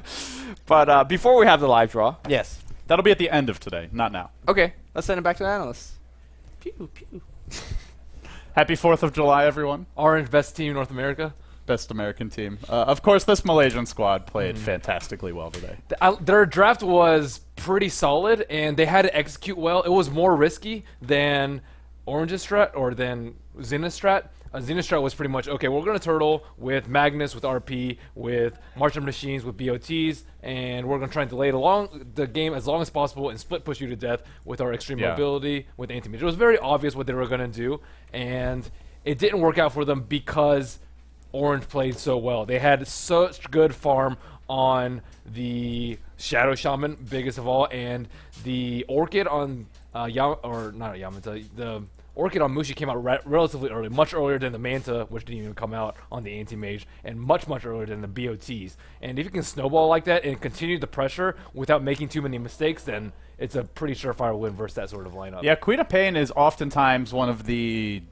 But before we have the live draw... Yes. That'll be at the end of today, not now. Okay, let's send it back to the analysts. Pew, pew. Happy 4th of July, everyone. Orange, best team in North America. Best American team. Of course, this Malaysian squad played fantastically well today. Their draft was pretty solid, and they had to execute well. It was more risky than Orange's strat or than Zenith's strat. Zenith strat was pretty much, okay, we're going to turtle with Magnus, with RP, with Marching Machines, with BOTs, and we're going to try and delay the game as long as possible and split push you to death with our extreme mobility, with anti-mage. It was very obvious what they were going to do, and it didn't work out for them because Orange played so well. They had such good farm on the Shadow Shaman, biggest of all, and the Orchid on, not Yamata, the Orchid on Mushi came out relatively early, much earlier than the Manta, which didn't even come out on the Anti-Mage, and much earlier than the BOTs. And if you can snowball like that and continue the pressure without making too many mistakes, then it's a pretty surefire win versus that sort of lineup. Yeah, Queen of Pain is oftentimes one of the...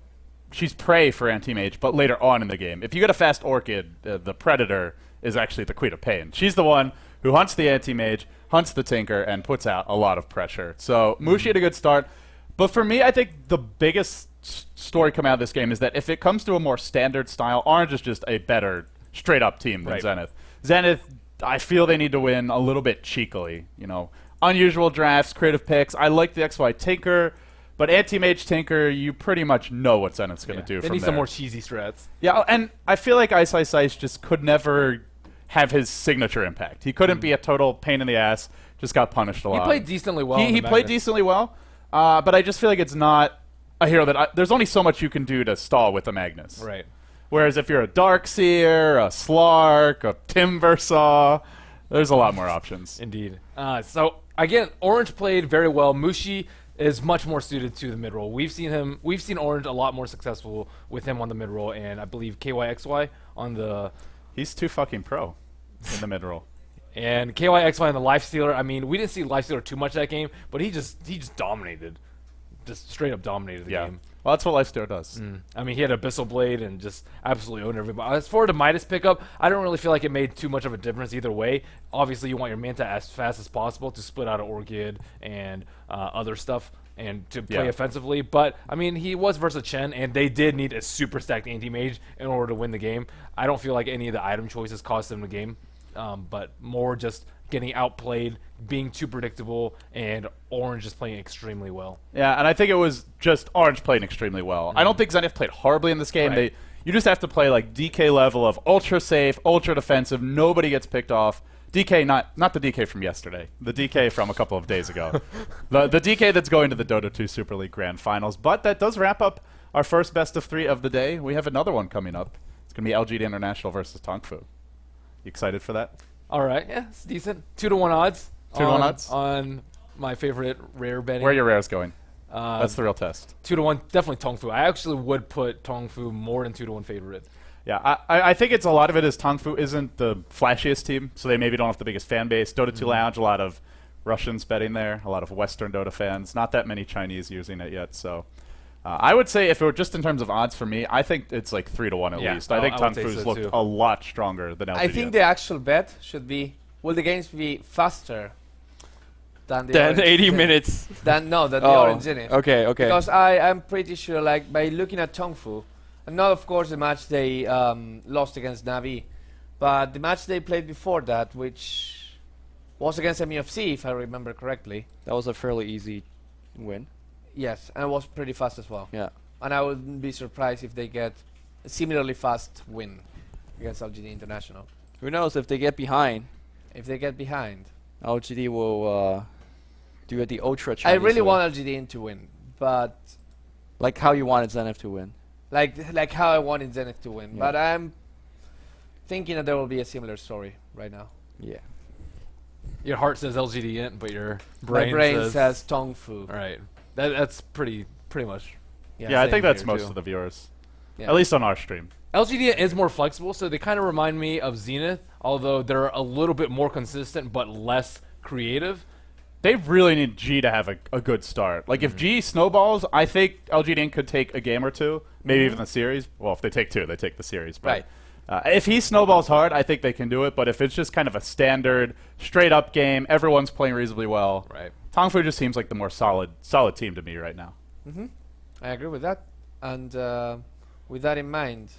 She's prey for Anti-Mage, but later on in the game. If you get a fast Orchid, the Predator is actually the Queen of Pain. She's the one who hunts the Anti-Mage, hunts the Tinker, and puts out a lot of pressure. So Mushi had a good start. But for me, I think the biggest story coming out of this game is that if it comes to a more standard style, Orange is just a better straight-up team than Zenith. Zenith, I feel they need to win a little bit cheekily. You know, unusual drafts, creative picks. I like the XY Tinker, but Anti-Mage Tinker, you pretty much know what Zenith's going to do They from need there. some more cheesy strats. Yeah, and I feel like Ice Ice Ice just could never have his signature impact. He couldn't be a total pain in the ass, just got punished a lot. He played decently well. He played decently well, but I just feel like it's not a hero that... there's only so much you can do to stall with a Magnus. Right. Whereas if you're a Darkseer, a Slark, a Timbersaw, there's a lot more options. Indeed. So, again, Orange played very well. Mushi is much more suited to the mid role. We've seen Orange a lot more successful with him on the mid role, and I believe KYXY on the... He's too fucking pro in the mid role. And KYXY on the Lifestealer, I mean, we didn't see Lifestealer too much that game, but he just dominated. Just straight up dominated the game. Well, that's what Lifestealer does. I mean, he had Abyssal Blade and just absolutely owned everybody. As for the Midas pickup, I don't really feel like it made too much of a difference either way. Obviously, you want your Manta as fast as possible to split out an Orchid and other stuff and to play offensively. But, I mean, he was versus Chen, and they did need a super stacked Anti-Mage in order to win the game. I don't feel like any of the item choices cost them the game, but more just getting outplayed, being too predictable, and Orange just playing extremely well. Yeah, and I think it was just Orange playing extremely well. I don't think Zenith played horribly in this game. Right. You just have to play like DK level of ultra safe, ultra defensive. Nobody gets picked off. DK, not the DK from yesterday. The DK from a couple of days ago. the DK that's going to the Dota 2 Super League Grand Finals. But that does wrap up our first best of 3 of the day. We have another one coming up. It's going to be LGD International versus Tongfu. You excited for that? All right, yeah, it's decent. 2-to-1 odds. 2-to-1 odds? On my favorite rare betting. Where are your rares going? That's the real test. 2-to-1, definitely Tongfu. I actually would put Tongfu more than 2-to-1 favorite. Yeah, I think it's a lot of it is Tongfu isn't the flashiest team, so they maybe don't have the biggest fan base. Dota 2 Lounge, a lot of Russians betting there, a lot of Western Dota fans, not that many Chinese using it yet. So I would say if it were just in terms of odds for me, I think it's like 3-to-1 at least. I think Tongfu's looked a lot stronger than LGD. I think the actual bet should be, will the games be faster than the Then Orange 80 Zenith? minutes. Than the Orange Zenith. Okay. Because I'm pretty sure, like, by looking at Tongfu, and not of course the match they lost against Navi, but the match they played before that, which was against MUFC, if I remember correctly. That was a fairly easy win. Yes, and it was pretty fast as well. Yeah. And I wouldn't be surprised if they get a similarly fast win against LGD International. Who knows if they get behind? If they get behind. LGD will do it the ultra I Chinese really way. want LGD to win, but like how you wanted Zenith to win. like how I wanted Zenith to win. Yeah. But I'm thinking that there will be a similar story right now. Yeah. Your heart says LGD int, but your My brain, brain says Tongfu. All right. That's pretty much. Yeah, I same think that's here, most too. of the viewers. Yeah. At least on our stream. LGD is more flexible, so they kind of remind me of Zenith, although they're a little bit more consistent but less creative. They really need G to have a good start. Like, if G snowballs, I think LGD could take a game or two, maybe even the series. Well, if they take 2, they take the series. But, if he snowballs hard, I think they can do it. But if it's just kind of a standard, straight-up game, everyone's playing reasonably well. Right. Tongfu just seems like the more solid team to me right now. I agree with that. And with that in mind,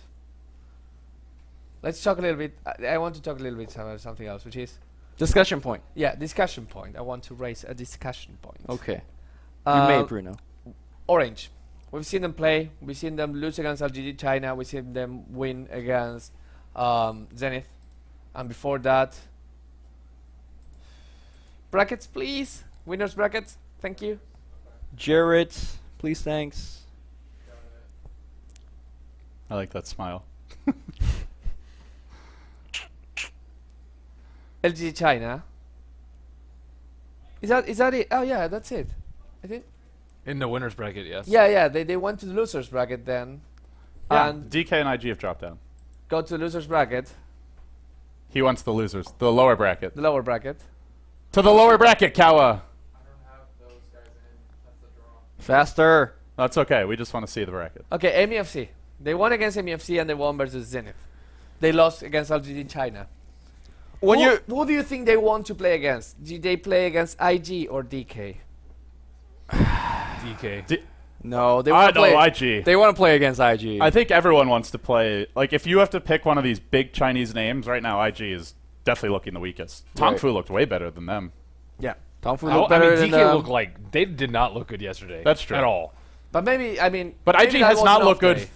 let's talk a little bit. I want to talk a little bit about something else, which is Discussion point. discussion point. I want to raise a discussion point. Okay. You may, Bruno. Orange. We've seen them play. We've seen them lose against LGD China. We've seen them win against Zenith. And before that, brackets, please. Winners brackets. Thank you. Jarrett, please, thanks. I like that smile. LGD China. Is that it? Oh yeah, that's it. I think. In the winners bracket, yes. Yeah, they went to the losers bracket then, and DK and IG have dropped down. go to the losers bracket, He wants the losers, the lower bracket. the lower bracket. To the lower bracket, Kawa. Faster. That's okay. We just want to see the bracket. Okay, MEFC. They won against MEFC and they won versus Zenith. They lost against LGD China. When Who do you think they want to play against? Do they play against IG or DK? DK. No, they want to play. IG. They want to play against IG. I think everyone wants to play. Like, if you have to pick one of these big Chinese names right now, IG is definitely looking the weakest. Right. Tongfu looked way better than them. Yeah. Tongfu I looked mean, better than DK looked like they did not look good yesterday. That's true. At all. But maybe, But maybe IG that has was not an looked off good day.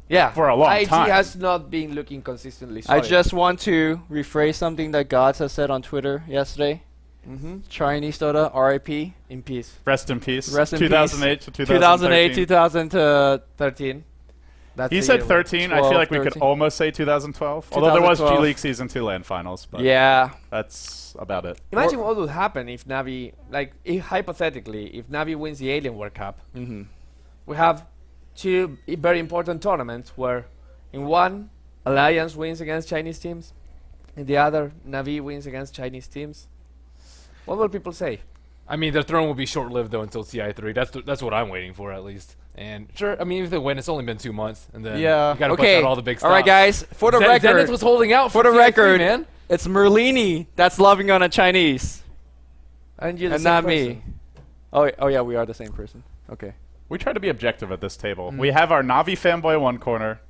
Yeah. for a long IG time. has not been looking consistently I solid. just want to rephrase something that godz has said on Twitter yesterday. Chinese Dota, RIP. in peace. Rest in peace. Rest in 2008 to 2008, 2013. 2000 to 13. That's He the said year 13. I 12, feel like we could 13. almost say 2012. Although there was G 2012. League Season 2 LAN finals. But yeah. that's about it. Imagine what would happen if Navi, like, if hypothetically, if Navi wins the Alienware Cup, Mm-hmm. we have two very important tournaments where in one, Alliance wins against Chinese teams, in the other, Navi wins against Chinese teams. What will people say? I mean, their throne will be short-lived though until TI3. That's what I'm waiting for at least. And sure, I mean, if they win, it's only been 2 months, and then Yeah. you gotta Okay. put out all the big stuff. All right, guys. For the record, Zenith was holding out for the TI3, record, man. it's Merlini that's loving on a Chinese, And you're the and same not person. me. Oh yeah, we are the same person. Okay. We try to be objective at this table. We have our Navi fanboy one corner.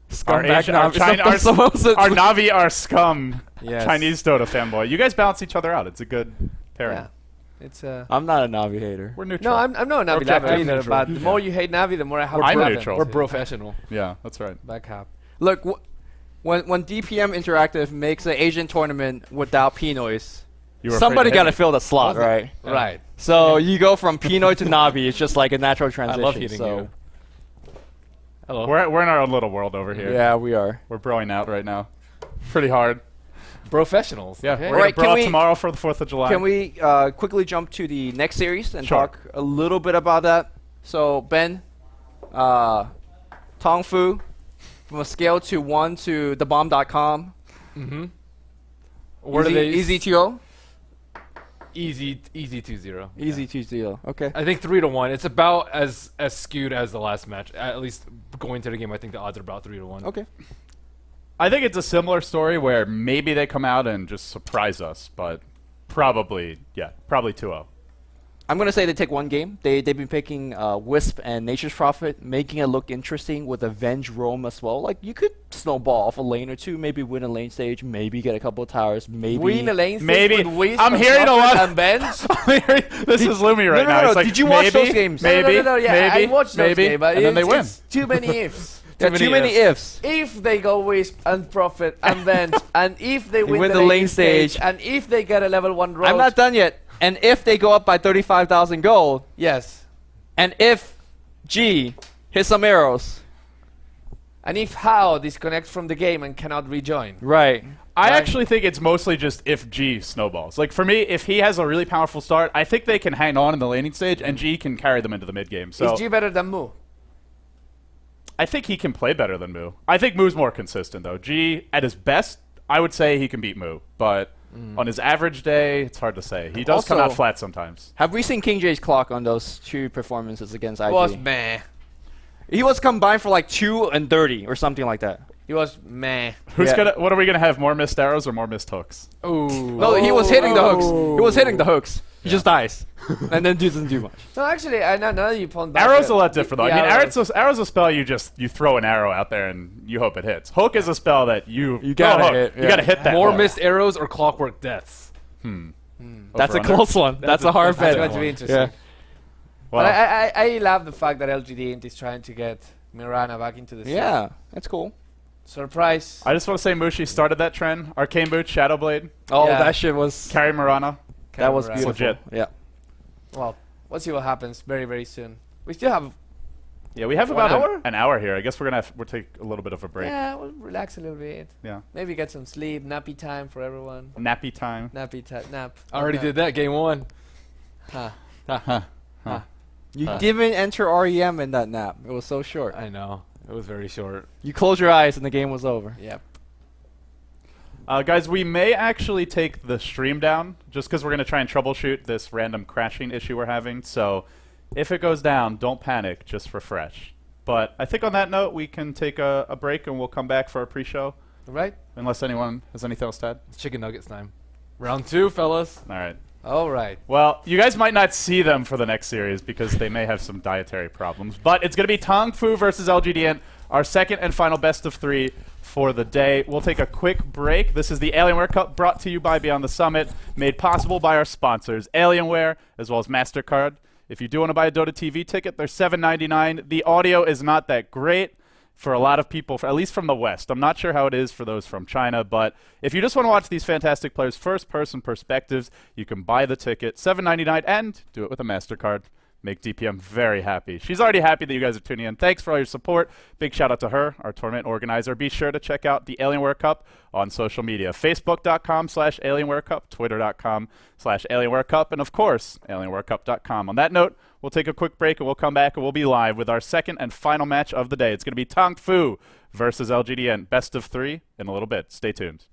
Scumbag Asian- our Navi. China- That's supposed to- Our Navi, our scum, Yes. Chinese Dota fanboy. You guys balance each other out. It's a good pairing. Yeah. It's I'm not a Navi hater. We're neutral. No, I'm not a Navi Objective. lover either, Neutral. but the more you hate Navi, the more I have I'm to love neutral. them. We're professional. Yeah, that's right. Back up. Look, when DPM Interactive makes an Asian tournament without Pinoys, You were somebody afraid to got to hit fill the slot, right? Yeah. Right. So you go from Pinoy to Navi. It's just like a natural I transition. love hitting so you. Hello. me. We're in our own little world over here. yeah, we are. We're broing out right now. Pretty hard. Professionals. Yeah, Okay. we're Alright, gonna can brawl we- tomorrow for the 4th of July. Can we quickly jump to the next series and Sure. talk a little bit about that? So Ben, Tongfu, from a scale to 1 to thebomb.com. Mm-hmm. Where do they Easy 2-0? Easy 2-0. Easy 2-0. Okay. I think 3-1. It's about as skewed as the last match. At least going to the game, I think the odds are about 3-1. Okay. I think it's a similar story where maybe they come out and just surprise us, but probably 2-0. I'm going to say they take one game. They've been picking Wisp and Nature's Prophet, making it look interesting with Avenge Roam as well. Like, you could snowball off a lane or two, maybe win a lane stage, maybe get a couple of towers, maybe... Win a lane stage Maybe. with Wisp I'm and hearing a Prophet lot. and bench. This is Lumi right no, now. no, It's like, did you watch maybe, those games? Maybe, no, yeah, maybe, I watched those maybe, games, but and then they it's win. just too many ifs. There are too many ifs. If they go Wisp and Prophet and bench, and if they win the the lane stage. and if they get a level 1 road. I'm not done yet. And if they go up by 35,000 gold, Yes. and if G hits some arrows, And if How disconnects from the game and cannot rejoin. right? I Right. actually think it's mostly just if G snowballs. Like, for me, if he has a really powerful start, I think they can hang on in the laning stage, and G can carry them into the mid game. So Is G better than Mu? I think he can play better than Mu. I think Mu's more consistent, though. G, at his best, I would say he can beat Mu. But on his average day, it's hard to say. He does come out Also- flat sometimes. Have we seen King J's clock on those two performances against IG? Was meh. He was combined for like 2 and 30 or something like that. He was meh. Yeah. What are we gonna have? More missed arrows or more missed hooks? Ooh. No, he was hitting the hooks. He was hitting the hooks. He just dies, and then doesn't do much. No, actually, I know now that you point back. Arrow's a lot different, though. the I mean, arrows. arrow's a spell you throw an arrow out there and you hope it hits. Hook is a spell that you gotta hook. hit, You yeah. gotta hit that. More hook. missed arrows or clockwork deaths? That's a Over-under. close one. That's a hard That's bet. going to be interesting. Yeah. Well, But I love the fact that LGD Int is trying to get Mirana back into the scene. Yeah, that's cool. Surprise. I just want to say Mushi started that trend. Arcane Boot, Shadowblade, Oh, Yeah. that shit was. carry Mirana. That was Mirana. beautiful. Legit. Yeah. Well, we'll see what happens very, very soon. We still have. Yeah, we have 1 about hour? an hour here. I guess we'll take a little bit of a break. Yeah, we'll relax a little bit. Yeah. Maybe get some sleep. Nappy time for everyone. Nappy time. Nappy time. Nap. I already Nap. did that game 1. Huh. Uh-huh. You didn't enter REM in that nap. It was so short. I know. It was very short. You closed your eyes and the game was over. Yep. Guys, we may actually take the stream down just because we're going to try and troubleshoot this random crashing issue we're having. So if it goes down, don't panic, just refresh. But I think on that note, we can take a break and we'll come back for our pre-show. All right. Unless anyone has anything else to add. It's chicken nuggets time. Round 2, fellas. All right. All right. Well, you guys might not see them for the next series because they may have some dietary problems. But it's going to be Tong Fu versus LGDN, our second and final best of 3 for the day. We'll take a quick break. This is the Alienware Cup brought to you by Beyond the Summit, made possible by our sponsors, Alienware, as well as MasterCard. If you do want to buy a Dota TV ticket, they're $7.99. The audio is not that great for a lot of people, at least from the West. I'm not sure how it is for those from China, but if you just want to watch these fantastic players' first-person perspectives, you can buy the ticket, $7.99, and do it with a MasterCard. Make DPM very happy. She's already happy that you guys are tuning in. Thanks for all your support. Big shout out to her, our tournament organizer. Be sure to check out the Alienware Cup on social media. Facebook.com/Alienware Cup, Twitter.com/Alienware Cup, and of course, AlienwareCup.com. On that note, we'll take a quick break and we'll come back and we'll be live with our second and final match of the day. It's going to be Tong Fu versus LGDN. Best of 3 in a little bit. Stay tuned.